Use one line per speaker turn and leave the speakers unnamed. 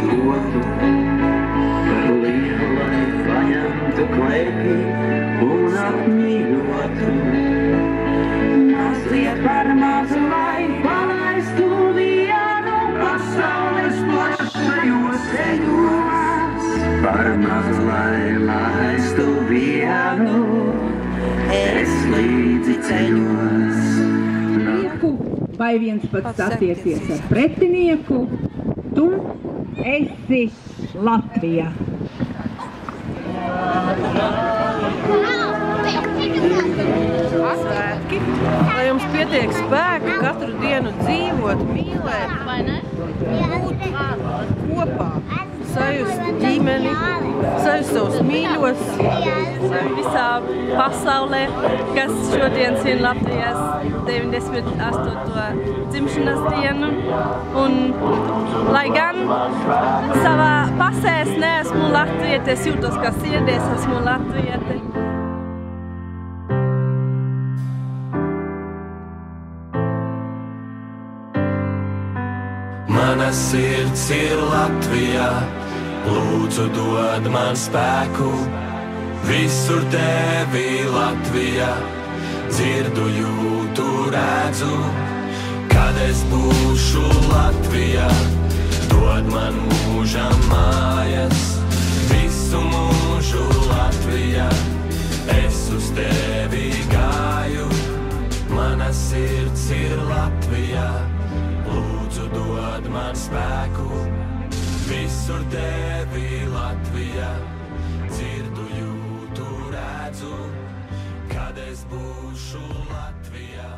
dotu, par lielai paņemtu klēpī un apmīļotu. Mazliet par mazu, lai palaistu vienu pasaules plašajos ceļos. Par mazu, lai laistu vienu, es līdzi ceļos.
Vai viens pats satiecies ar pretinieku, tu esi Latvija.
Svētki, lai jums pietiek spēka katru dienu dzīvot, mīlēt, būt kopā, sajust ģimeni, sajust savus mīļos.
Visā pasaulē, kas šodien svin Latvijas 98. dzimšanas dienu. Un, lai gan savā pasē es neesmu latviete, es jūtos kā sirdīs esmu latviete.
Mana sirds ir Latvijā, lūdzu dod man spēku. Visur tevi Latvijā, dzirdu, jūtu, redzu. Kad es būšu Latvijā, dod man mūžam mājas. Visu mūžu Latvijā, es uz tevi gāju. Mana sirds ir Latvijā, lūdzu dod man spēku. Visur tevi Latvijā, dzirdu, jūtu, redzu. Kad es būšu Latvijā.